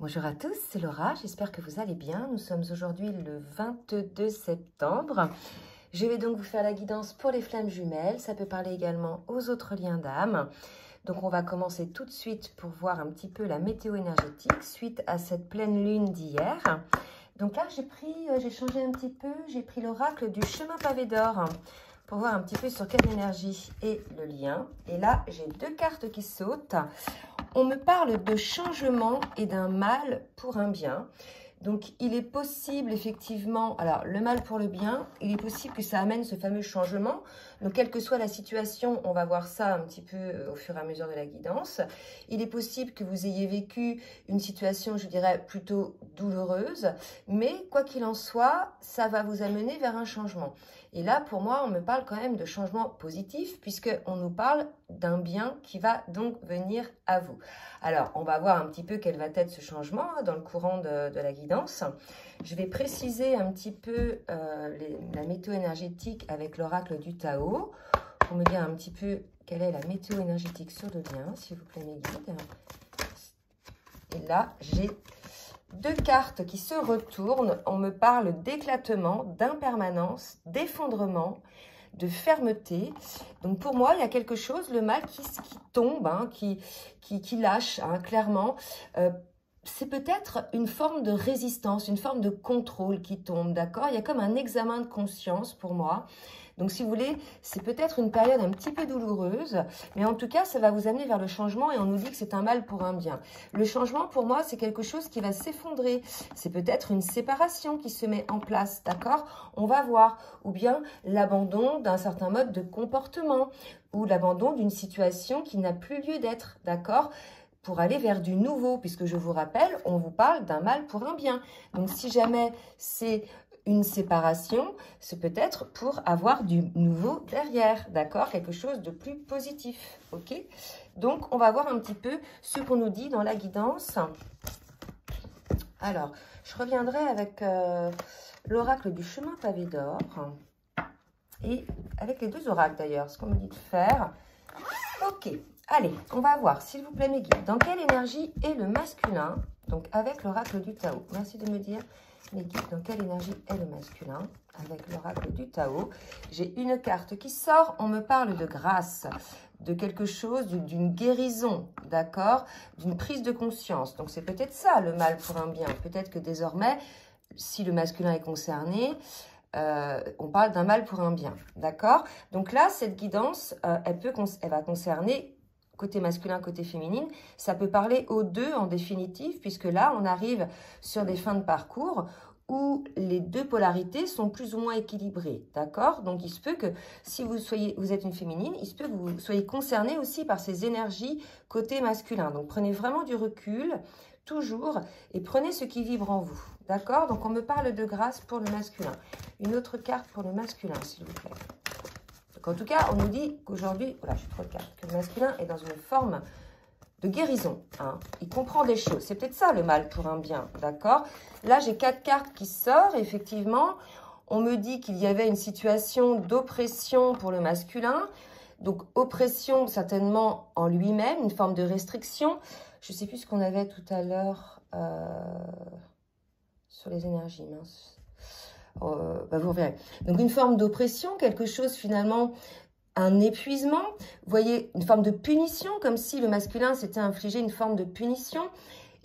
Bonjour à tous, c'est Laura, j'espère que vous allez bien. Nous sommes aujourd'hui le 22 septembre. Je vais donc vous faire la guidance pour les flammes jumelles. Ça peut parler également aux autres liens d'âme. Donc on va commencer tout de suite pour voir un petit peu la météo énergétique suite à cette pleine lune d'hier. Donc là j'ai changé un petit peu, j'ai pris l'oracle du chemin pavé d'or pour voir un petit peu sur quelle énergie est le lien. Et là j'ai deux cartes qui sautent. On me parle de changement et d'un mal pour un bien. Donc, il est possible, effectivement, alors le mal pour le bien, il est possible que ça amène ce fameux changement. Donc, quelle que soit la situation, on va voir ça un petit peu au fur et à mesure de la guidance. Il est possible que vous ayez vécu une situation, je dirais, plutôt douloureuse. Mais, quoi qu'il en soit, ça va vous amener vers un changement. Et là, pour moi, on me parle quand même de changement positif, puisqu'on nous parle d'un bien qui va donc venir à vous. Alors, on va voir un petit peu quel va être ce changement dans le courant de la guidance. Je vais préciser un petit peu la météo énergétique avec l'oracle du Tao, pour me dire un petit peu quelle est la météo énergétique sur le lien, s'il vous plaît, mes guides. Et là, j'ai deux cartes qui se retournent. On me parle d'éclatement, d'impermanence, d'effondrement, de fermeté. Donc pour moi, il y a quelque chose, le mal qui tombe, hein, qui lâche, hein, clairement. C'est peut-être une forme de résistance, une forme de contrôle qui tombe, d'accord? Il y a comme un examen de conscience pour moi. Donc, si vous voulez, c'est peut-être une période un petit peu douloureuse, mais en tout cas, ça va vous amener vers le changement et on nous dit que c'est un mal pour un bien. Le changement, pour moi, c'est quelque chose qui va s'effondrer. C'est peut-être une séparation qui se met en place, d'accord? On va voir. Ou bien l'abandon d'un certain mode de comportement ou l'abandon d'une situation qui n'a plus lieu d'être, d'accord? Pour aller vers du nouveau, puisque je vous rappelle, on vous parle d'un mal pour un bien. Donc, si jamais c'est une séparation, c'est peut-être pour avoir du nouveau derrière, d'accord? Quelque chose de plus positif, ok? Donc, on va voir un petit peu ce qu'on nous dit dans la guidance. Alors, je reviendrai avec l'oracle du chemin pavé d'or et avec les deux oracles d'ailleurs, ce qu'on me dit de faire. Ok. Allez, on va voir, s'il vous plaît, mes guides, dans quelle énergie est le masculin, donc avec l'oracle du Tao. Merci de me dire, mes guides, dans quelle énergie est le masculin, avec l'oracle du Tao. J'ai une carte qui sort, on me parle de grâce, de quelque chose, d'une guérison, d'accord, d'une prise de conscience. Donc, c'est peut-être ça, le mal pour un bien. Peut-être que désormais, si le masculin est concerné, on parle d'un mal pour un bien, d'accord? Donc là, cette guidance, elle va concerner côté masculin, côté féminine, ça peut parler aux deux en définitive, puisque là, on arrive sur des fins de parcours où les deux polarités sont plus ou moins équilibrées, d'accord? Donc, il se peut que si vous êtes une féminine, il se peut que vous soyez concerné aussi par ces énergies côté masculin. Donc, prenez vraiment du recul, toujours, et prenez ce qui vibre en vous, d'accord? Donc, on me parle de grâce pour le masculin. Une autre carte pour le masculin, s'il vous plaît. En tout cas, on nous dit qu'aujourd'hui, voilà, je suis trop de cartes, que le masculin est dans une forme de guérison. Hein. Il comprend des choses. C'est peut-être ça le mal pour un bien, d'accord? Là, j'ai 4 cartes qui sortent. Effectivement, on me dit qu'il y avait une situation d'oppression pour le masculin. Donc, oppression certainement en lui-même, une forme de restriction. Je ne sais plus ce qu'on avait tout à l'heure sur les énergies, mince. Vous verrez. Donc, une forme d'oppression, quelque chose finalement, un épuisement. Vous voyez, une forme de punition, comme si le masculin s'était infligé une forme de punition.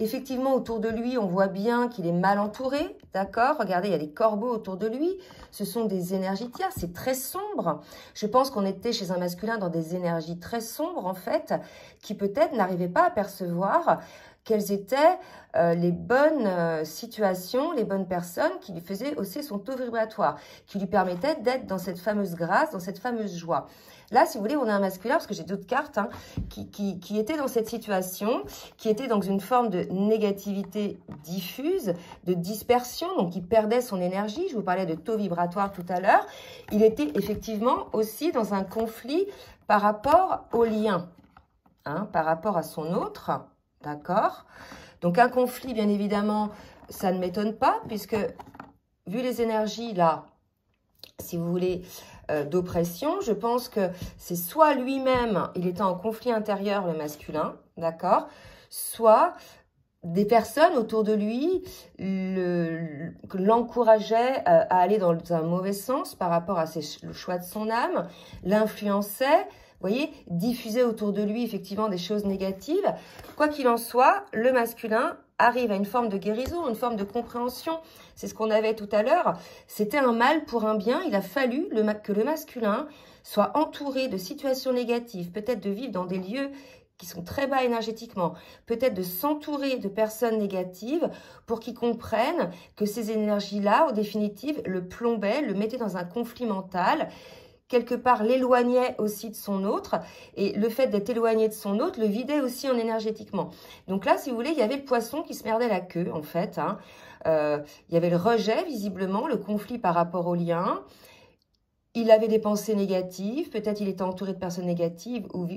Effectivement, autour de lui, on voit bien qu'il est mal entouré, d'accord? Regardez, il y a des corbeaux autour de lui. Ce sont des énergies tierces, c'est très sombre. Je pense qu'on était chez un masculin dans des énergies très sombres, en fait, qui peut-être n'arrivaient pas à percevoir quelles étaient les bonnes situations, les bonnes personnes qui lui faisaient hausser son taux vibratoire, qui lui permettaient d'être dans cette fameuse grâce, dans cette fameuse joie. Là, si vous voulez, on a un masculin, parce que j'ai d'autres cartes, hein, qui était dans cette situation, qui était dans une forme de négativité diffuse, de dispersion, donc il perdait son énergie. Je vous parlais de taux vibratoire tout à l'heure. Il était effectivement aussi dans un conflit par rapport au lien, hein, par rapport à son autre. D'accord? Donc, un conflit, bien évidemment, ça ne m'étonne pas, puisque, vu les énergies, là, si vous voulez, d'oppression, je pense que c'est soit lui-même, il était en conflit intérieur, le masculin, d'accord? Soit des personnes autour de lui l'encourageaient à aller dans un mauvais sens par rapport à le choix de son âme, l'influençaient, vous voyez, diffusaient autour de lui effectivement des choses négatives. Quoi qu'il en soit, le masculin arrive à une forme de guérison, une forme de compréhension. C'est ce qu'on avait tout à l'heure. C'était un mal pour un bien. Il a fallu que le masculin soit entouré de situations négatives, peut-être de vivre dans des lieux qui sont très bas énergétiquement, peut-être de s'entourer de personnes négatives pour qu'ils comprennent que ces énergies-là, en définitive, le plombaient, le mettaient dans un conflit mental, quelque part l'éloignait aussi de son autre, et le fait d'être éloigné de son autre le vidait aussi en énergétiquement. Donc là, si vous voulez, il y avait le poisson qui se merdait la queue, en fait. Hein. Il y avait le rejet, visiblement, le conflit par rapport au lien. Il avait des pensées négatives, peut-être il était entouré de personnes négatives ou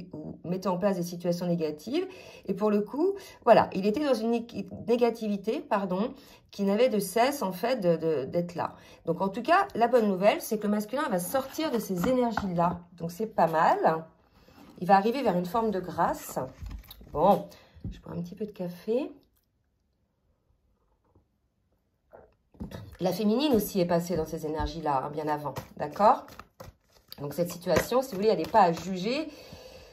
mettait en place des situations négatives. Et pour le coup, voilà, il était dans une négativité, pardon, qui n'avait de cesse en fait d'être là. Donc en tout cas, la bonne nouvelle, c'est que le masculin va sortir de ces énergies-là. Donc c'est pas mal. Il va arriver vers une forme de grâce. Bon, je bois un petit peu de café. La féminine aussi est passée dans ces énergies-là, hein, bien avant, d'accord? Donc cette situation, si vous voulez, elle n'est pas à juger.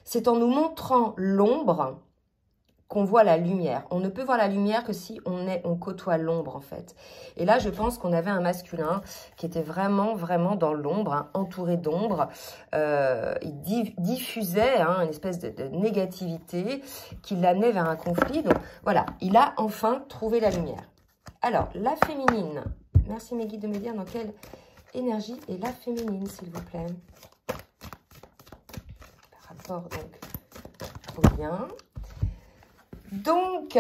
C'est en nous montrant l'ombre qu'on voit la lumière. On ne peut voir la lumière que si on côtoie l'ombre, en fait. Et là, je pense qu'on avait un masculin qui était vraiment, vraiment dans l'ombre, hein, entouré d'ombre. Il diffusait hein, une espèce de négativité qui l'amenait vers un conflit. Donc voilà, il a enfin trouvé la lumière. Alors, la féminine. Merci mes guides de me dire dans quelle énergie est la féminine, s'il vous plaît. Par rapport donc au lien. Donc,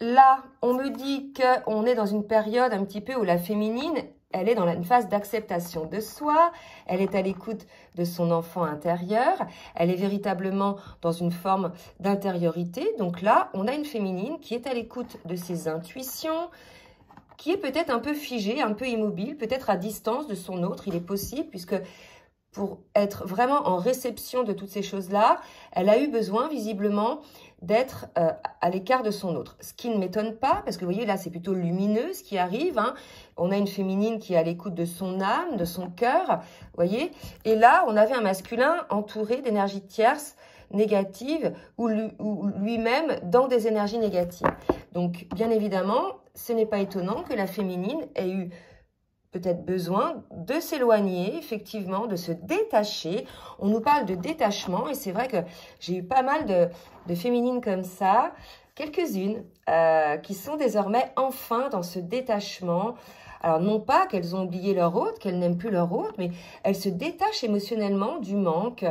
là, on me dit qu'on est dans une période un petit peu où la féminine, elle est dans une phase d'acceptation de soi, elle est à l'écoute de son enfant intérieur, elle est véritablement dans une forme d'intériorité. Donc là, on a une féminine qui est à l'écoute de ses intuitions, qui est peut-être un peu figé, un peu immobile, peut-être à distance de son autre, il est possible, puisque pour être vraiment en réception de toutes ces choses-là, elle a eu besoin visiblement d'être à l'écart de son autre. Ce qui ne m'étonne pas, parce que vous voyez là, c'est plutôt lumineux ce qui arrive. Hein. On a une féminine qui est à l'écoute de son âme, de son cœur, vous voyez. Et là, on avait un masculin entouré d'énergies tierces, négatives, ou lui-même dans des énergies négatives. Donc, bien évidemment, ce n'est pas étonnant que la féminine ait eu peut-être besoin de s'éloigner, effectivement, de se détacher. On nous parle de détachement et c'est vrai que j'ai eu pas mal de féminines comme ça, quelques-unes, qui sont désormais enfin dans ce détachement. Alors, non pas qu'elles ont oublié leur hôte, qu'elles n'aiment plus leur hôte, mais elles se détachent émotionnellement du manque,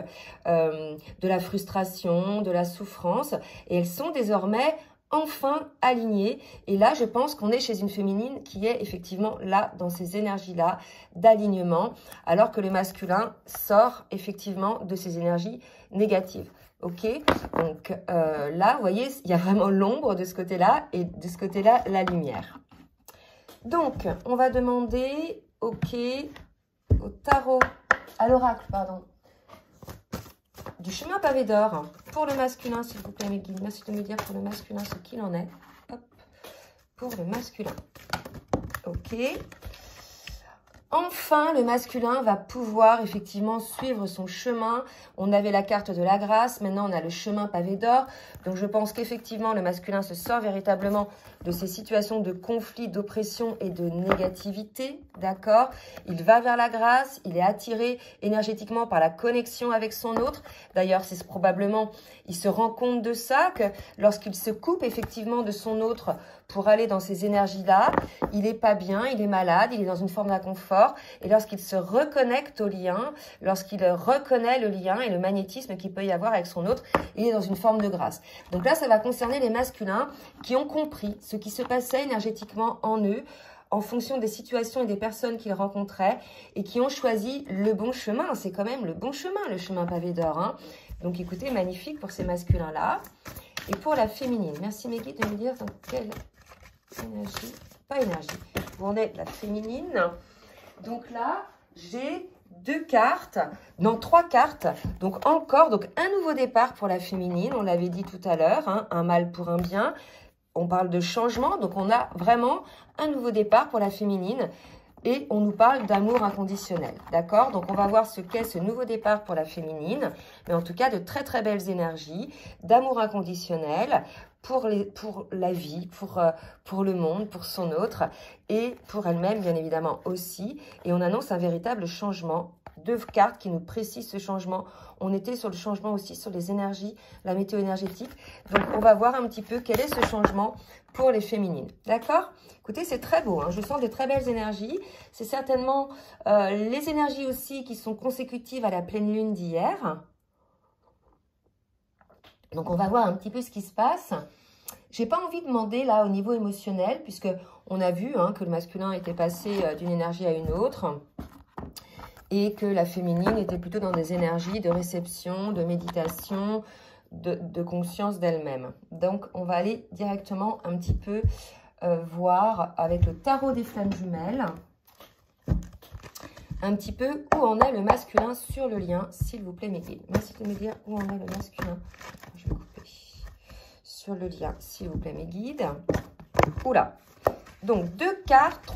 de la frustration, de la souffrance, et elles sont désormais enfin alignées. Et là, je pense qu'on est chez une féminine qui est effectivement là, dans ces énergies-là d'alignement, alors que le masculin sort effectivement de ces énergies négatives. Ok, donc là, vous voyez, il y a vraiment l'ombre de ce côté-là et de ce côté-là, la lumière. Donc, on va demander, ok, au tarot, à l'oracle, pardon, du chemin pavé d'or pour le masculin, s'il vous plaît, mes guides. Merci de me dire pour le masculin ce qu'il en est. Hop, pour le masculin. Ok. Enfin, le masculin va pouvoir effectivement suivre son chemin. On avait la carte de la grâce, maintenant on a le chemin pavé d'or. Donc je pense qu'effectivement le masculin se sort véritablement de ces situations de conflit, d'oppression et de négativité, d'accord? Il va vers la grâce, il est attiré énergétiquement par la connexion avec son autre. D'ailleurs, c'est probablement, il se rend compte de ça, que lorsqu'il se coupe effectivement de son autre pour aller dans ces énergies-là, il n'est pas bien, il est malade, il est dans une forme d'inconfort. Et lorsqu'il se reconnecte au lien, lorsqu'il reconnaît le lien et le magnétisme qu'il peut y avoir avec son autre, il est dans une forme de grâce. Donc là, ça va concerner les masculins qui ont compris ce qui se passait énergétiquement en eux, en fonction des situations et des personnes qu'ils rencontraient, et qui ont choisi le bon chemin. C'est quand même le bon chemin, le chemin pavé d'or. Hein. Donc écoutez, magnifique pour ces masculins-là. Et pour la féminine, merci mes guides de me dire dans quelle énergie, pas énergie, où on est la féminine. Donc là, j'ai 2 cartes, non 3 cartes, donc encore, donc un nouveau départ pour la féminine, on l'avait dit tout à l'heure, hein, un mal pour un bien, on parle de changement, donc on a vraiment un nouveau départ pour la féminine. Et on nous parle d'amour inconditionnel, d'accord? Donc, on va voir ce qu'est ce nouveau départ pour la féminine, mais en tout cas, de très, très belles énergies, d'amour inconditionnel pour la vie, pour le monde, pour son autre, et pour elle-même, bien évidemment, aussi. Et on annonce un véritable changement. 2 cartes qui nous précisent ce changement. On était sur le changement aussi, sur les énergies, la météo énergétique. Donc, on va voir un petit peu quel est ce changement pour les féminines. D'accord? Écoutez, c'est très beau. Hein, je sens de très belles énergies. C'est certainement les énergies aussi qui sont consécutives à la pleine lune d'hier. Donc, on va voir un petit peu ce qui se passe. J'ai pas envie de demander là au niveau émotionnel, puisque on a vu hein, que le masculin était passé d'une énergie à une autre. Et que la féminine était plutôt dans des énergies de réception, de méditation, de conscience d'elle-même. Donc, on va aller directement un petit peu voir avec le tarot des flammes jumelles, un petit peu où en est le masculin sur le lien, s'il vous plaît, mes guides. Merci de me dire où en est le masculin. Je vais couper. Sur le lien, s'il vous plaît, mes guides. Oula! Donc, 2 cartes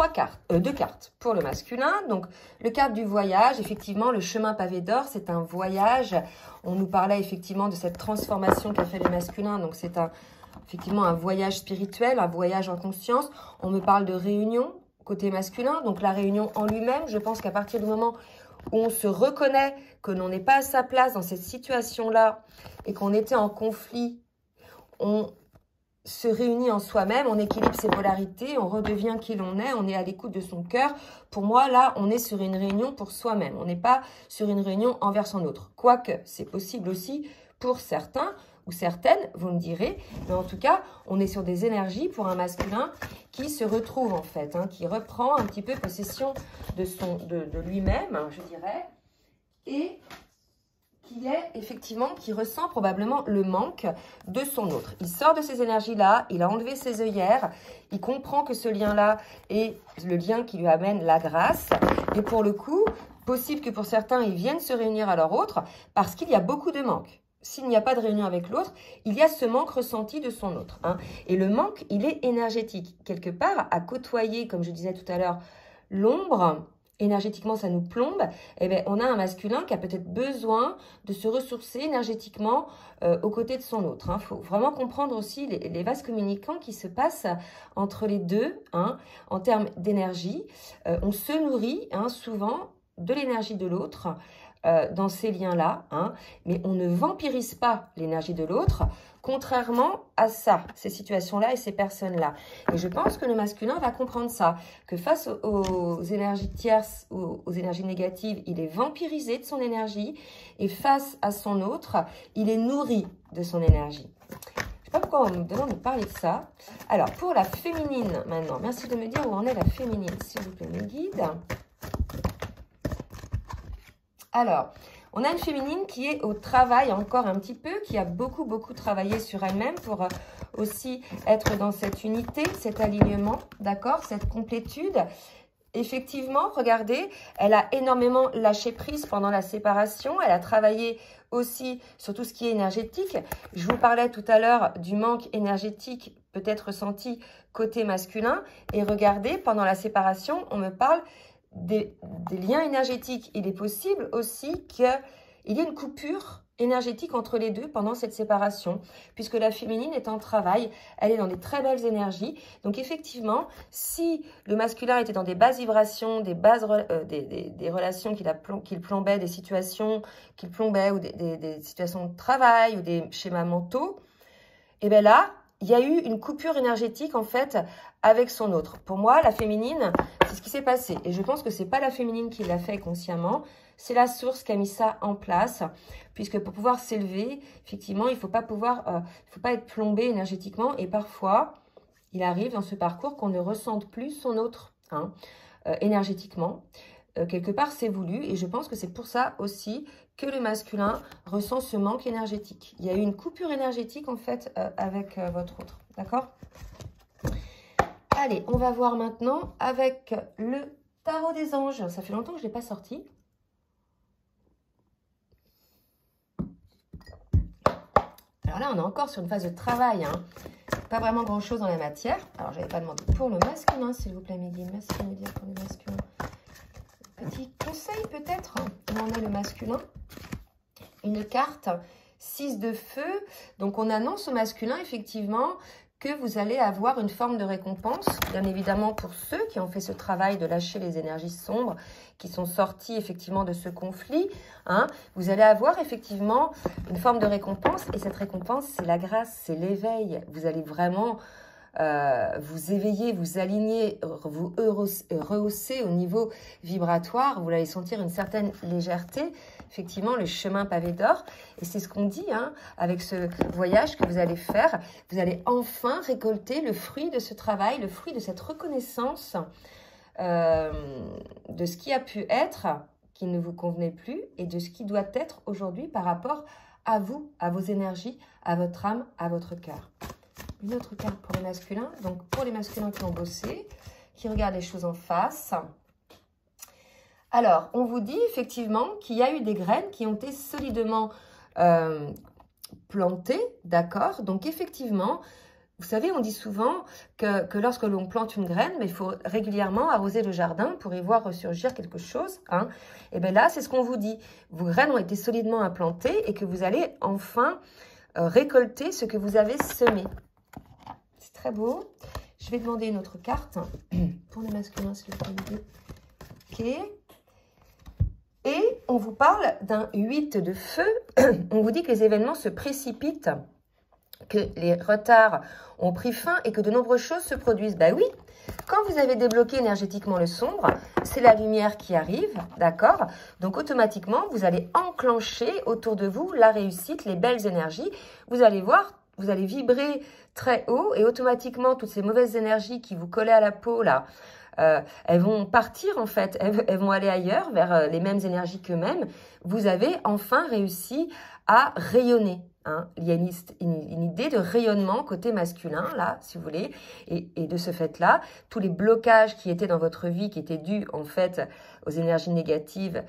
pour le masculin. Donc, le carte du voyage, effectivement, le chemin pavé d'or, c'est un voyage. On nous parlait effectivement de cette transformation qu'a fait le masculin. Donc, c'est effectivement un voyage spirituel, un voyage en conscience. On me parle de réunion côté masculin. Donc, la réunion en lui-même, je pense qu'à partir du moment où on se reconnaît que l'on n'est pas à sa place dans cette situation-là et qu'on était en conflit, on se réunit en soi-même, on équilibre ses polarités, on redevient qui l'on est, on est à l'écoute de son cœur. Pour moi, là, on est sur une réunion pour soi-même. On n'est pas sur une réunion envers son autre. Quoique, c'est possible aussi pour certains ou certaines, vous me direz. Mais en tout cas, on est sur des énergies pour un masculin qui se retrouve en fait, hein, qui reprend un petit peu possession de lui-même, je dirais, et qui ressent probablement le manque de son autre. Il sort de ces énergies-là, il a enlevé ses œillères, il comprend que ce lien-là est le lien qui lui amène la grâce. Et pour le coup, possible que pour certains, ils viennent se réunir à leur autre parce qu'il y a beaucoup de manque. S'il n'y a pas de réunion avec l'autre, il y a ce manque ressenti de son autre. Hein. Et le manque, il est énergétique. Quelque part, à côtoyer, comme je disais tout à l'heure, l'ombre, énergétiquement ça nous plombe, eh bien, on a un masculin qui a peut-être besoin de se ressourcer énergétiquement aux côtés de son autre. Il faut vraiment comprendre aussi les vases communicants qui se passent entre les deux hein, en termes d'énergie. On se nourrit hein, souvent de l'énergie de l'autre dans ces liens-là, hein, mais on ne vampirise pas l'énergie de l'autre, contrairement à ça, ces situations-là et ces personnes-là. Et je pense que le masculin va comprendre ça, que face aux énergies tierces ou aux énergies négatives, il est vampirisé de son énergie, et face à son autre, il est nourri de son énergie. Je ne sais pas pourquoi on me demande de parler de ça. Alors, pour la féminine, maintenant, merci de me dire où en est la féminine, s'il vous plaît, mes guides. Alors, on a une féminine qui est au travail encore un petit peu, qui a beaucoup travaillé sur elle-même pour aussi être dans cette unité, cet alignement, d'accord, cette complétude. Effectivement, regardez, elle a énormément lâché prise pendant la séparation. Elle a travaillé aussi sur tout ce qui est énergétique. Je vous parlais tout à l'heure du manque énergétique peut-être ressenti côté masculin. Et regardez, pendant la séparation, on me parle des liens énergétiques. Il est possible aussi qu'il y ait une coupure énergétique entre les deux pendant cette séparation, puisque la féminine est en travail, elle est dans des très belles énergies. Donc effectivement, si le masculin était dans des basses vibrations, des relations qu'il plombait, des situations qu'il plombait, ou des situations de travail, ou des schémas mentaux, et bien là, il y a eu une coupure énergétique en fait avec son autre. Pour moi, la féminine, c'est ce qui s'est passé. Et je pense que c'est pas la féminine qui l'a fait consciemment, c'est la source qui a mis ça en place. Puisque pour pouvoir s'élever, effectivement, il faut pas être plombé énergétiquement. Et parfois, il arrive dans ce parcours qu'on ne ressente plus son autre hein, énergétiquement. Quelque part, c'est voulu. Et je pense que c'est pour ça aussi que le masculin ressent ce manque énergétique. Il y a eu une coupure énergétique, en fait, avec votre autre. D'accord? Allez, on va voir maintenant avec le tarot des anges. Ça fait longtemps que je ne l'ai pas sorti. Alors là, on est encore sur une phase de travail. Hein. Pas vraiment grand-chose dans la matière. Alors, je n'avais pas demandé pour le masculin, s'il vous plaît, Mehdi. Merci de me dire pour le masculin. Petit conseil, peut-être. Où en est le masculin? Une carte 6 de feu. Donc, on annonce au masculin, effectivement, que vous allez avoir une forme de récompense, bien évidemment pour ceux qui ont fait ce travail de lâcher les énergies sombres, qui sont sortis effectivement de ce conflit. Hein. Vous allez avoir effectivement une forme de récompense, et cette récompense, c'est la grâce, c'est l'éveil. Vous allez vraiment vous éveiller, vous aligner, vous rehausser au niveau vibratoire. Vous allez sentir une certaine légèreté. Effectivement, le chemin pavé d'or. Et c'est ce qu'on dit hein, avec ce voyage que vous allez faire. Vous allez enfin récolter le fruit de ce travail, le fruit de cette reconnaissance de ce qui a pu être, qui ne vous convenait plus, et de ce qui doit être aujourd'hui par rapport à vous, à vos énergies, à votre âme, à votre cœur. Une autre carte pour les masculins. Donc, pour les masculins qui ont bossé, qui regardent les choses en face. Alors, on vous dit effectivement qu'il y a eu des graines qui ont été solidement plantées, d'accord? Donc, effectivement, vous savez, on dit souvent que lorsque l'on plante une graine, mais il faut régulièrement arroser le jardin pour y voir ressurgir quelque chose. Hein. Et bien là, c'est ce qu'on vous dit. Vos graines ont été solidement implantées et que vous allez enfin récolter ce que vous avez semé. C'est très beau. Je vais demander une autre carte pour les masculins, s'il vous plaît. Ok. Et on vous parle d'un 8 de feu. On vous dit que les événements se précipitent, que les retards ont pris fin et que de nombreuses choses se produisent. Ben oui, quand vous avez débloqué énergétiquement le sombre, c'est la lumière qui arrive, d'accord? Donc automatiquement, vous allez enclencher autour de vous la réussite, les belles énergies. Vous allez voir, vous allez vibrer très haut et automatiquement, toutes ces mauvaises énergies qui vous collaient à la peau, là, elles vont partir en fait, elles vont aller ailleurs, vers les mêmes énergies qu'eux-mêmes. Vous avez enfin réussi à rayonner. Hein. Il y a une idée de rayonnement côté masculin, là, si vous voulez. Et de ce fait-là, tous les blocages qui étaient dans votre vie, qui étaient dus, en fait, aux énergies négatives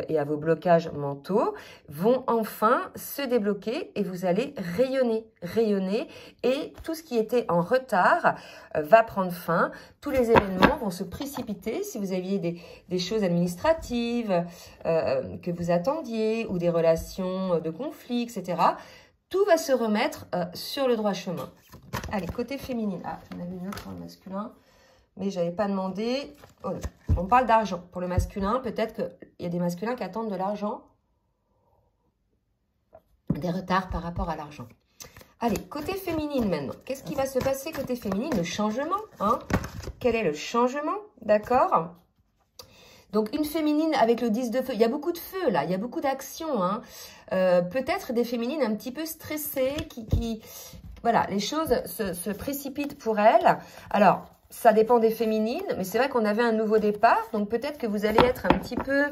et à vos blocages mentaux, vont enfin se débloquer et vous allez rayonner. Et tout ce qui était en retard va prendre fin. Tous les événements vont se précipiter. Si vous aviez des choses administratives que vous attendiez ou des relations de conflit, etc., tout va se remettre sur le droit chemin. Allez, côté féminin. Ah, j'en avais une autre pour le masculin, mais je n'avais pas demandé. Oh, on parle d'argent. Pour le masculin, peut-être qu'il y a des masculins qui attendent de l'argent. Des retards par rapport à l'argent. Allez, côté féminine maintenant. Qu'est-ce qui va se passer côté féminine? Le changement. Hein? Quel est le changement? D'accord? Donc, une féminine avec le 10 de feu. Il y a beaucoup de feu, là. Il y a beaucoup d'action. Hein. Peut-être des féminines un petit peu stressées. Voilà, les choses se précipitent pour elles. Alors, ça dépend des féminines. Mais c'est vrai qu'on avait un nouveau départ. Donc, peut-être que vous allez être un petit peu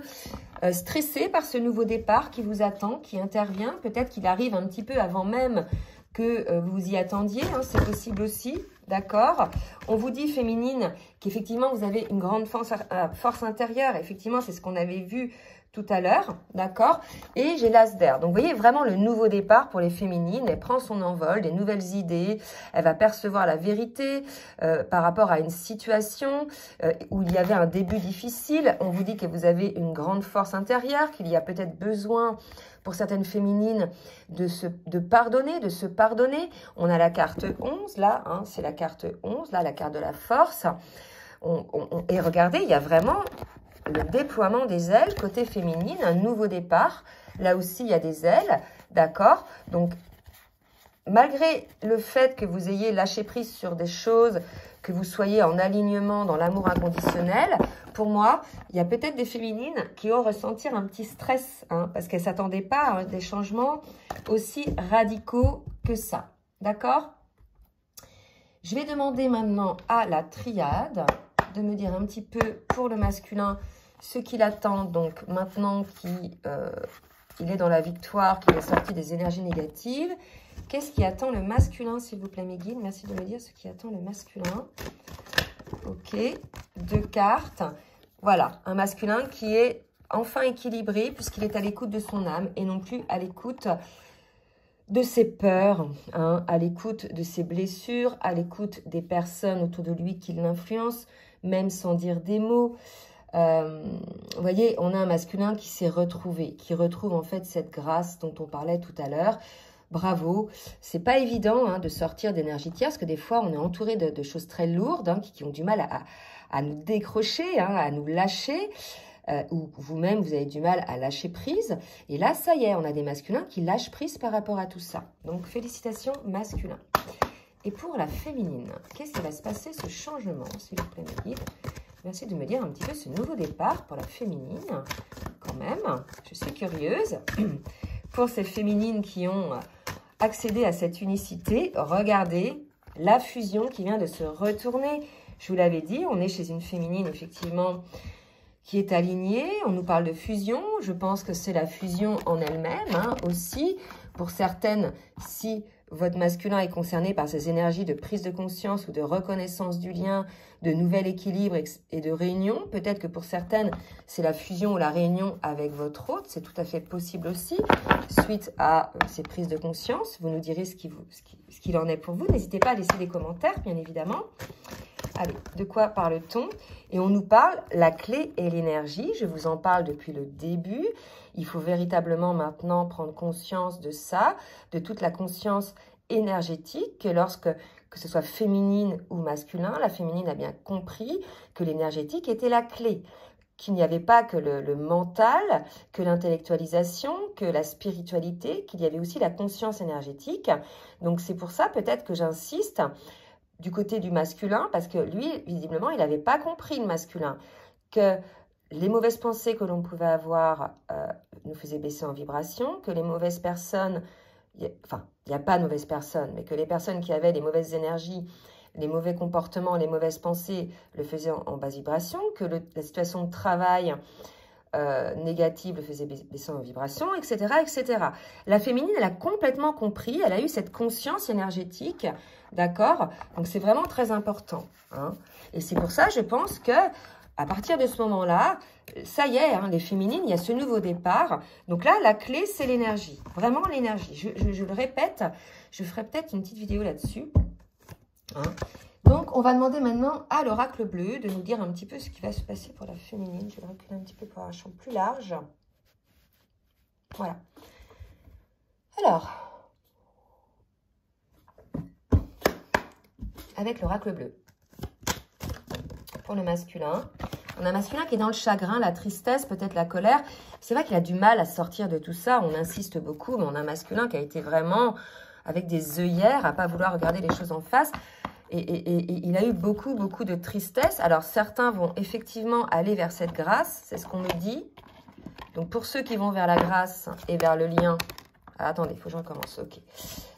stressé par ce nouveau départ qui vous attend, qui intervient. Peut-être qu'il arrive un petit peu avant même que vous y attendiez. Hein. C'est possible aussi. D'accord? On vous dit, féminine, qu'effectivement, vous avez une grande force intérieure. Effectivement, c'est ce qu'on avait vu tout à l'heure. D'accord? Et j'ai l'as d'air. Donc, vous voyez vraiment le nouveau départ pour les féminines. Elle prend son envol, des nouvelles idées. Elle va percevoir la vérité par rapport à une situation où il y avait un début difficile. On vous dit que vous avez une grande force intérieure, qu'il y a peut-être besoin pour certaines féminines de pardonner, de se pardonner. On a la carte 11, là, hein, c'est la carte 11, là, la carte de la force. Et regardez, il y a vraiment le déploiement des ailes côté féminine, un nouveau départ. Là aussi, il y a des ailes, d'accord? Donc, malgré le fait que vous ayez lâché prise sur des choses, que vous soyez en alignement dans l'amour inconditionnel, pour moi, il y a peut-être des féminines qui vont ressentir un petit stress, hein, parce qu'elles ne s'attendaient pas à des changements aussi radicaux que ça. D'accord? Je vais demander maintenant à la triade de me dire un petit peu pour le masculin ce qu'il attend. Donc maintenant qu'il est dans la victoire, qu'il est sorti des énergies négatives. Qu'est-ce qui attend le masculin, s'il vous plaît, mes guides? Merci de me dire ce qui attend le masculin. Ok, 2 cartes. Voilà, un masculin qui est enfin équilibré puisqu'il est à l'écoute de son âme et non plus à l'écoute de ses peurs, hein, à l'écoute de ses blessures, à l'écoute des personnes autour de lui qui l'influencent, même sans dire des mots. Vous voyez, on a un masculin qui s'est retrouvé, qui retrouve en fait cette grâce dont on parlait tout à l'heure. Bravo, c'est pas évident hein, de sortir d'énergie tierce, parce que des fois on est entouré de choses très lourdes hein, qui ont du mal à nous décrocher, hein, à nous lâcher, ou vous-même vous avez du mal à lâcher prise. Et là, ça y est, on a des masculins qui lâchent prise par rapport à tout ça. Donc félicitations masculins. Et pour la féminine, qu'est-ce qui va se passer, ce changement, s'il vous plaît, mes guides? Merci de me dire un petit peu ce nouveau départ pour la féminine, quand même. Je suis curieuse. Pour ces féminines qui ont accédé à cette unicité, regardez la fusion qui vient de se retourner. Je vous l'avais dit, on est chez une féminine, effectivement, qui est alignée. On nous parle de fusion. Je pense que c'est la fusion en elle-même, hein, aussi. Pour certaines, si votre masculin est concerné par ces énergies de prise de conscience ou de reconnaissance du lien, de nouvel équilibre et de réunion. Peut-être que pour certaines, c'est la fusion ou la réunion avec votre hôte. C'est tout à fait possible aussi, suite à ces prises de conscience. Vous nous direz ce qu'il en est pour vous. N'hésitez pas à laisser des commentaires, bien évidemment. Allez, de quoi parle-t-on? Et on nous parle la clé et l'énergie. Je vous en parle depuis le début. Il faut véritablement maintenant prendre conscience de ça, de toute la conscience énergétique, que lorsque, que ce soit féminine ou masculin, la féminine a bien compris que l'énergétique était la clé, qu'il n'y avait pas que le mental, que l'intellectualisation, que la spiritualité, qu'il y avait aussi la conscience énergétique. Donc c'est pour ça peut-être que j'insiste du côté du masculin, parce que lui, visiblement, il n'avait pas compris le masculin, que les mauvaises pensées que l'on pouvait avoir nous faisaient baisser en vibration, que les mauvaises personnes, enfin, il n'y a pas de mauvaises personnes, mais que les personnes qui avaient les mauvaises énergies, les mauvais comportements, les mauvaises pensées le faisaient en basse vibration, que la situation de travail négative le faisait baisser en vibration, etc., etc. La féminine, elle a complètement compris, elle a eu cette conscience énergétique, d'accord? Donc, c'est vraiment très important. Hein? Et c'est pour ça, je pense que à partir de ce moment-là, ça y est, hein, les féminines, il y a ce nouveau départ. Donc là, la clé, c'est l'énergie. Vraiment l'énergie. Je le répète, je ferai peut-être une petite vidéo là-dessus. Hein. Donc, on va demander maintenant à l'oracle bleu de nous dire un petit peu ce qui va se passer pour la féminine. Je vais reculer un petit peu pour avoir un champ plus large. Voilà. Alors, avec l'oracle bleu. Pour le masculin, on a un masculin qui est dans le chagrin, la tristesse, peut-être la colère. C'est vrai qu'il a du mal à sortir de tout ça. On insiste beaucoup, mais on a un masculin qui a été vraiment avec des œillères, à pas vouloir regarder les choses en face. Et il a eu beaucoup de tristesse. Alors, certains vont effectivement aller vers cette grâce, c'est ce qu'on me dit. Donc, pour ceux qui vont vers la grâce et vers le lien... Ah, attendez, il faut que je recommence, ok.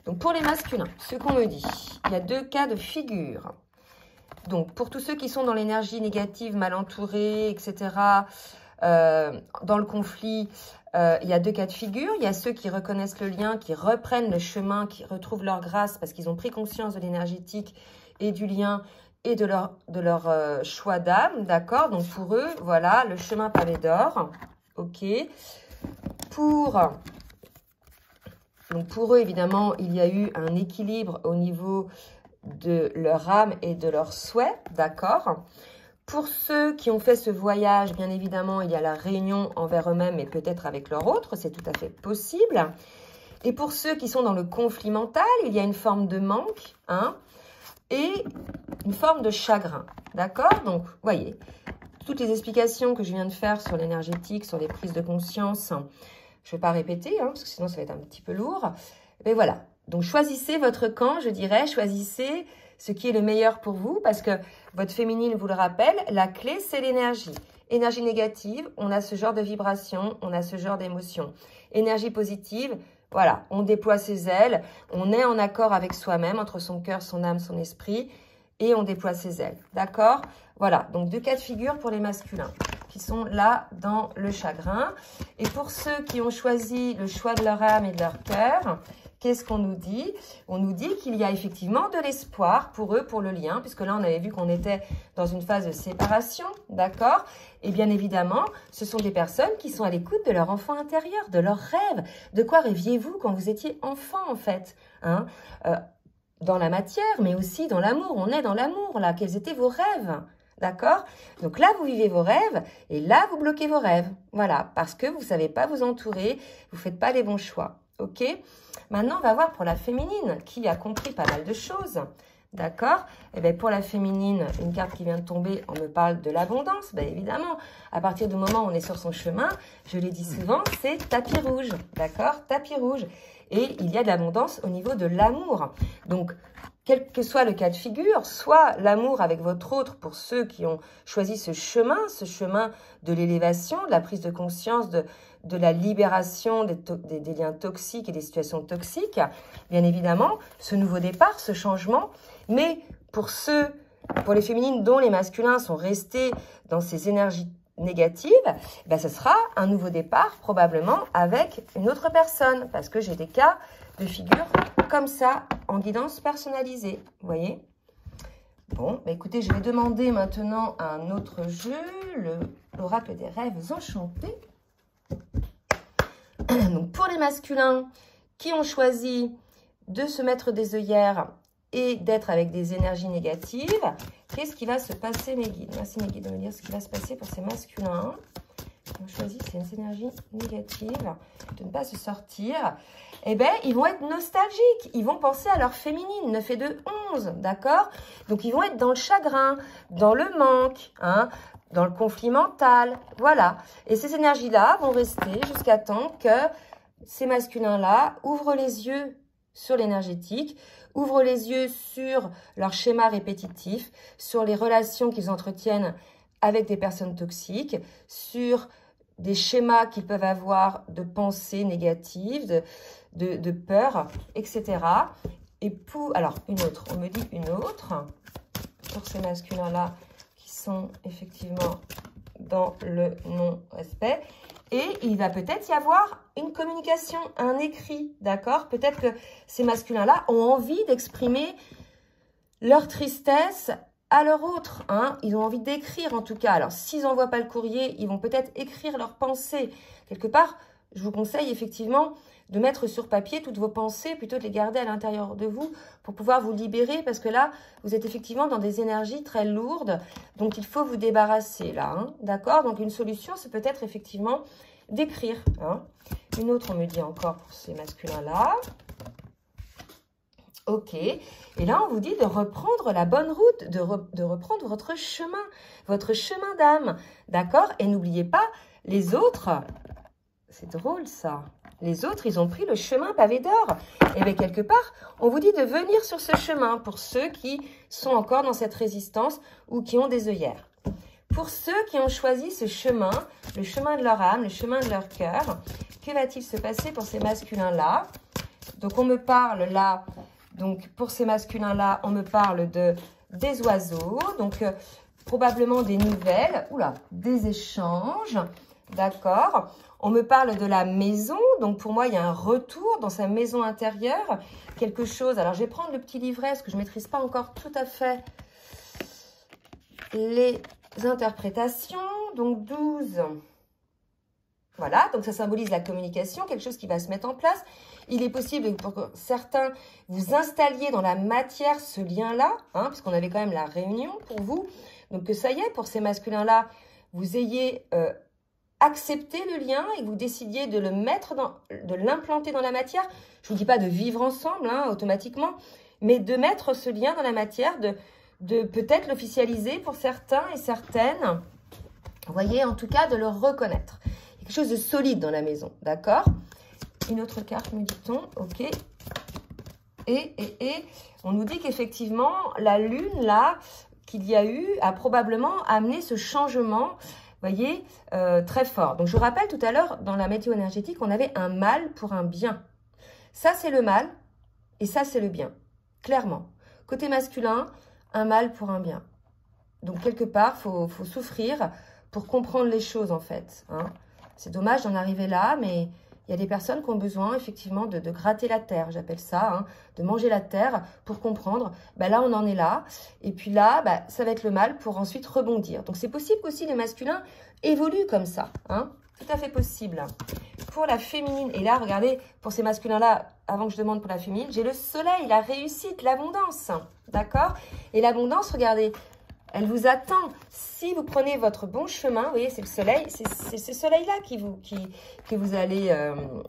Donc, pour les masculins, ce qu'on me dit, il y a deux cas de figure. Donc, pour tous ceux qui sont dans l'énergie négative, mal entourés, etc., dans le conflit, il y a deux cas de figure. Il y a ceux qui reconnaissent le lien, qui reprennent le chemin, qui retrouvent leur grâce parce qu'ils ont pris conscience de l'énergétique et du lien et de leur choix d'âme, d'accord? Donc, pour eux, voilà, le chemin pavé d'or, ok? Donc, pour eux, évidemment, il y a eu un équilibre au niveau de leur âme et de leurs souhaits, d'accord? Pour ceux qui ont fait ce voyage, bien évidemment, il y a la réunion envers eux-mêmes et peut-être avec leur autre, c'est tout à fait possible. Et pour ceux qui sont dans le conflit mental, il y a une forme de manque, hein, et une forme de chagrin, d'accord? Donc, voyez, toutes les explications que je viens de faire sur l'énergétique, sur les prises de conscience, je ne vais pas répéter, hein, parce que sinon ça va être un petit peu lourd, mais voilà. Donc, choisissez votre camp, je dirais, choisissez ce qui est le meilleur pour vous, parce que votre féminine vous le rappelle, la clé, c'est l'énergie. Énergie négative, on a ce genre de vibration, on a ce genre d'émotion. Énergie positive, voilà, on déploie ses ailes, on est en accord avec soi-même, entre son cœur, son âme, son esprit, et on déploie ses ailes, d'accord? Voilà, donc deux cas de figure pour les masculins, qui sont là dans le chagrin. Et pour ceux qui ont choisi le choix de leur âme et de leur cœur, qu'est-ce qu'on nous dit? On nous dit qu'il y a effectivement de l'espoir pour eux, pour le lien, puisque là, on avait vu qu'on était dans une phase de séparation, d'accord? Et bien évidemment, ce sont des personnes qui sont à l'écoute de leur enfant intérieur, de leurs rêves. De quoi rêviez-vous quand vous étiez enfant, en fait, hein? Dans la matière, mais aussi dans l'amour. On est dans l'amour, là. Quels étaient vos rêves? D'accord? Donc là, vous vivez vos rêves et là, vous bloquez vos rêves. Voilà, parce que vous ne savez pas vous entourer, vous ne faites pas les bons choix. OK? Maintenant, on va voir pour la féminine qui a compris pas mal de choses. D'accord? Et bien, pour la féminine, une carte qui vient de tomber, on me parle de l'abondance. Bien évidemment, à partir du moment où on est sur son chemin, je l'ai dit souvent, c'est tapis rouge. D'accord? Tapis rouge. Et il y a de l'abondance au niveau de l'amour. Donc, quel que soit le cas de figure, soit l'amour avec votre autre pour ceux qui ont choisi ce chemin de l'élévation, de la prise de conscience, de la libération des liens toxiques et des situations toxiques. Bien évidemment, ce nouveau départ, ce changement. Mais pour les féminines dont les masculins sont restés dans ces énergies négatives, ben ce sera un nouveau départ probablement avec une autre personne. Parce que j'ai des cas de figure comme ça, en guidance personnalisée, vous voyez? Bon, bah écoutez, je vais demander maintenant un autre jeu, l'oracle des rêves enchantés. Donc, pour les masculins qui ont choisi de se mettre des œillères et d'être avec des énergies négatives, qu'est-ce qui va se passer, mes guides? Merci, mes guides, de me dire ce qui va se passer pour ces masculins qui ont choisi ces énergies négatives, de ne pas se sortir. Eh bien, ils vont être nostalgiques. Ils vont penser à leur féminine, 9 et 2, 11, d'accord? Donc, ils vont être dans le chagrin, dans le manque, hein, dans le conflit mental, voilà. Et ces énergies-là vont rester jusqu'à temps que ces masculins-là ouvrent les yeux sur l'énergétique, ouvrent les yeux sur leur schéma répétitif, sur les relations qu'ils entretiennent avec des personnes toxiques, sur des schémas qu'ils peuvent avoir de pensées négatives, de peur, etc. Et alors, une autre, on me dit une autre, pour ces masculins-là qui sont effectivement dans le non-respect. Et il va peut-être y avoir une communication, un écrit, d'accord? Peut-être que ces masculins-là ont envie d'exprimer leur tristesse à leur autre, hein. Ils ont envie d'écrire en tout cas. Alors, s'ils n'envoient pas le courrier, ils vont peut-être écrire leurs pensées. Quelque part, je vous conseille effectivement de mettre sur papier toutes vos pensées, plutôt de les garder à l'intérieur de vous pour pouvoir vous libérer, parce que là, vous êtes effectivement dans des énergies très lourdes, donc il faut vous débarrasser là, hein, d'accord? Donc une solution, c'est peut-être effectivement d'écrire, hein. Une autre, on me dit encore pour ces masculins-là. Ok, et là, on vous dit de reprendre la bonne route, de reprendre votre chemin d'âme, d'accord? Et n'oubliez pas, les autres, c'est drôle ça, les autres, ils ont pris le chemin pavé d'or. Et bien, quelque part, on vous dit de venir sur ce chemin pour ceux qui sont encore dans cette résistance ou qui ont des œillères. Pour ceux qui ont choisi ce chemin, le chemin de leur âme, le chemin de leur cœur, que va-t-il se passer pour ces masculins-là? Donc, on me parle là, donc pour ces masculins-là, on me parle des oiseaux, donc probablement des nouvelles, des échanges, d'accord? On me parle de la maison, donc pour moi, il y a un retour dans sa maison intérieure, quelque chose. Alors, je vais prendre le petit livret, parce que je ne maîtrise pas encore tout à fait les interprétations. Donc, 12. Voilà, donc ça symbolise la communication, quelque chose qui va se mettre en place. Il est possible que pour certains, vous installiez dans la matière ce lien-là, hein, puisqu'on avait quand même la réunion pour vous. Donc, que ça y est, pour ces masculins-là, vous ayez accepté le lien et que vous décidiez de de l'implanter dans la matière. Je ne vous dis pas de vivre ensemble, hein, automatiquement, mais de mettre ce lien dans la matière, de peut-être l'officialiser pour certains et certaines. Vous voyez, en tout cas, de le reconnaître. Il y a quelque chose de solide dans la maison, d'accord? Une autre carte, me dit-on, ok. Et on nous dit qu'effectivement, la lune, là, qu'il y a eu, a probablement amené ce changement, vous voyez, très fort. Donc, je vous rappelle tout à l'heure, dans la météo énergétique, on avait un mal pour un bien. Ça, c'est le mal et ça, c'est le bien, clairement. Côté masculin, un mal pour un bien. Donc, quelque part, faut souffrir pour comprendre les choses, en fait, hein. C'est dommage d'en arriver là, mais Il y a des personnes qui ont besoin effectivement de gratter la terre, j'appelle ça, hein, de manger la terre pour comprendre. Ben là, on en est là. Et puis là, ben, ça va être le mal pour ensuite rebondir. Donc, c'est possible qu'aussi les masculins évoluent comme ça. Hein, tout à fait possible. Pour la féminine, et là, regardez, pour ces masculins-là, avant que je demande pour la féminine, j'ai le soleil, la réussite, l'abondance. D'accord? Et l'abondance, regardez, elle vous attend. Si vous prenez votre bon chemin, vous voyez, c'est le soleil, c'est ce soleil-là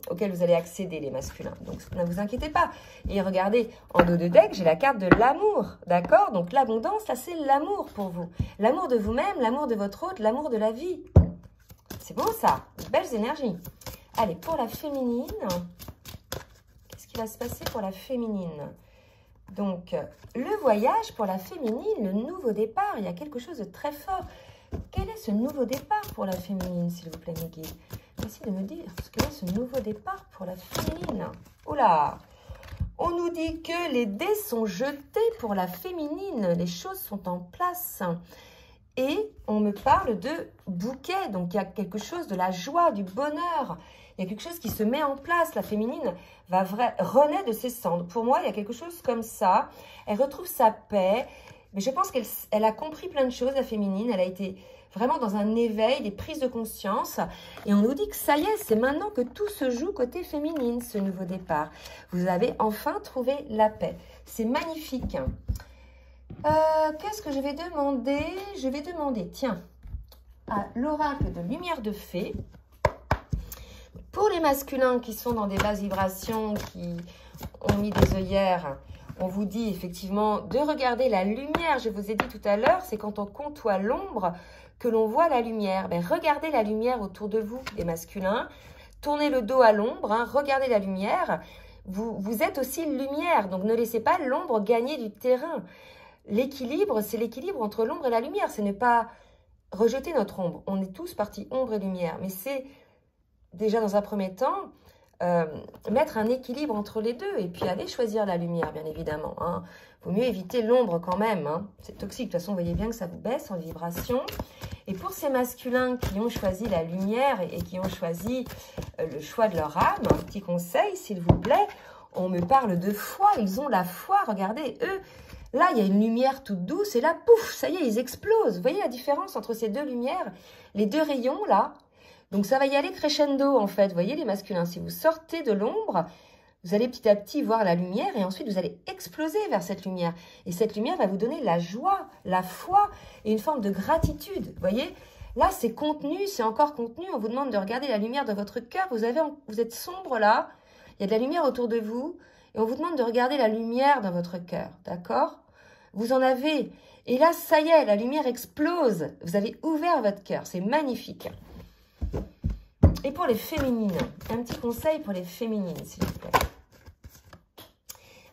auquel vous allez accéder, les masculins. Donc, ne vous inquiétez pas. Et regardez, en dos de deck, j'ai la carte de l'amour, d'accord? Donc, l'abondance, là, c'est l'amour pour vous. L'amour de vous-même, l'amour de votre autre, l'amour de la vie. C'est beau, ça. De belles énergies. Allez, pour la féminine, qu'est-ce qui va se passer pour la féminine? Donc, le voyage pour la féminine, le nouveau départ, il y a quelque chose de très fort. Quel est ce nouveau départ pour la féminine, s'il vous plaît, mes guides? Essayez de me dire ce qu'est ce nouveau départ pour la féminine. Oula! On nous dit que les dés sont jetés pour la féminine, les choses sont en place. Et on me parle de bouquet, donc il y a quelque chose de la joie, du bonheur. Il y a quelque chose qui se met en place. La féminine renaît de ses cendres. Pour moi, il y a quelque chose comme ça. Elle retrouve sa paix. Mais je pense qu'elle a compris plein de choses, la féminine. Elle a été vraiment dans un éveil, des prises de conscience. Et on nous dit que ça y est, c'est maintenant que tout se joue côté féminine, ce nouveau départ. Vous avez enfin trouvé la paix. C'est magnifique. Qu'est-ce que je vais demander? Je vais demander, tiens, à l'oracle de lumière de fée. Pour les masculins qui sont dans des basses vibrations, qui ont mis des œillères, on vous dit effectivement de regarder la lumière. Je vous ai dit tout à l'heure, c'est quand on côtoie l'ombre que l'on voit la lumière. Mais regardez la lumière autour de vous, les masculins. Tournez le dos à l'ombre, hein, regardez la lumière. Vous êtes aussi lumière, donc ne laissez pas l'ombre gagner du terrain. L'équilibre, c'est l'équilibre entre l'ombre et la lumière. C'est ne pas rejeter notre ombre. On est tous partis ombre et lumière, mais c'est déjà dans un premier temps, mettre un équilibre entre les deux et puis aller choisir la lumière, bien évidemment. Hein. Vaut mieux éviter l'ombre quand même. Hein. C'est toxique. De toute façon, vous voyez bien que ça vous baisse en vibration. Et pour ces masculins qui ont choisi la lumière et qui ont choisi le choix de leur âme, un petit conseil, s'il vous plaît, on me parle de foi. Ils ont la foi. Regardez, eux, là, il y a une lumière toute douce et là, pouf, ça y est, ils explosent. Vous voyez la différence entre ces deux lumières? Les deux rayons, là. Donc, ça va y aller crescendo, en fait. Vous voyez, les masculins, si vous sortez de l'ombre, vous allez petit à petit voir la lumière et ensuite, vous allez exploser vers cette lumière. Et cette lumière va vous donner la joie, la foi et une forme de gratitude. Vous voyez, là, c'est contenu, c'est encore contenu. On vous demande de regarder la lumière de votre cœur. Vous êtes sombre, là. Il y a de la lumière autour de vous. Et on vous demande de regarder la lumière dans votre cœur. D'accord? Vous en avez. Et là, ça y est, la lumière explose. Vous avez ouvert votre cœur. C'est magnifique. Et pour les féminines, un petit conseil pour les féminines, s'il vous plaît.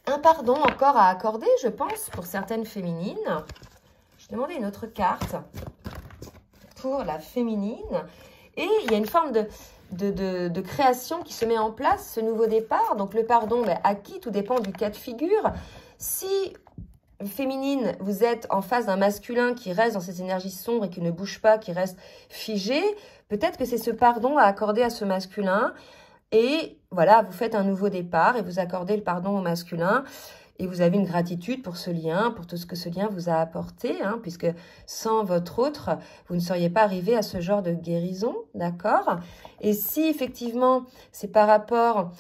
Un pardon encore à accorder, je pense, pour certaines féminines. Je vais demander une autre carte pour la féminine. Et il y a une forme de création qui se met en place, ce nouveau départ. Donc le pardon, à qui? Tout dépend du cas de figure. Si féminine, vous êtes en face d'un masculin qui reste dans ses énergies sombres et qui ne bouge pas, qui reste figé, peut-être que c'est ce pardon à accorder à ce masculin. Et voilà, vous faites un nouveau départ et vous accordez le pardon au masculin. Et vous avez une gratitude pour ce lien, pour tout ce que ce lien vous a apporté, hein, puisque sans votre autre, vous ne seriez pas arrivé à ce genre de guérison, d'accord? Et si effectivement, c'est par rapport...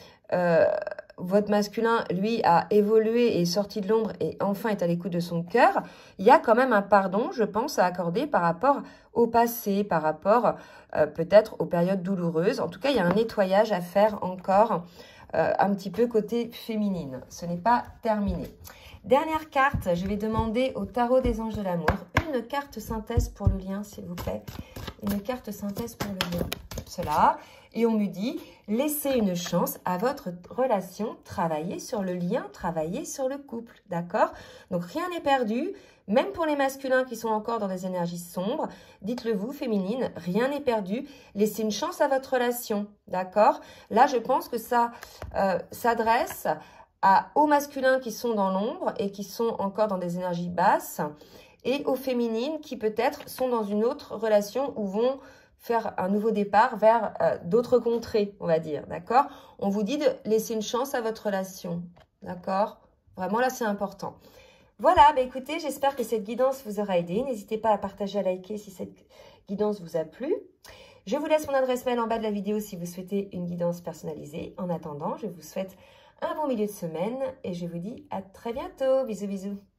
votre masculin, lui, a évolué et est sorti de l'ombre et enfin est à l'écoute de son cœur, il y a quand même un pardon, je pense, à accorder par rapport au passé, par rapport peut-être aux périodes douloureuses. En tout cas, il y a un nettoyage à faire encore un petit peu côté féminine. Ce n'est pas terminé. Dernière carte, je vais demander au tarot des anges de l'amour une carte synthèse pour le lien, s'il vous plaît. Une carte synthèse pour le lien. Cela. Et on me dit, laissez une chance à votre relation, travaillez sur le lien, travaillez sur le couple, d'accord? Donc, rien n'est perdu, même pour les masculins qui sont encore dans des énergies sombres, dites-le vous, féminine, rien n'est perdu, laissez une chance à votre relation, d'accord? Là, je pense que ça s'adresse aux masculins qui sont dans l'ombre et qui sont encore dans des énergies basses, et aux féminines qui peut-être sont dans une autre relation ou vont faire un nouveau départ vers d'autres contrées, on va dire, d'accord? On vous dit de laisser une chance à votre relation, d'accord? Vraiment, là, c'est important. Voilà, bah écoutez, j'espère que cette guidance vous aura aidé. N'hésitez pas à partager, à liker si cette guidance vous a plu. Je vous laisse mon adresse mail en bas de la vidéo si vous souhaitez une guidance personnalisée. En attendant, je vous souhaite un bon milieu de semaine et je vous dis à très bientôt. Bisous, bisous.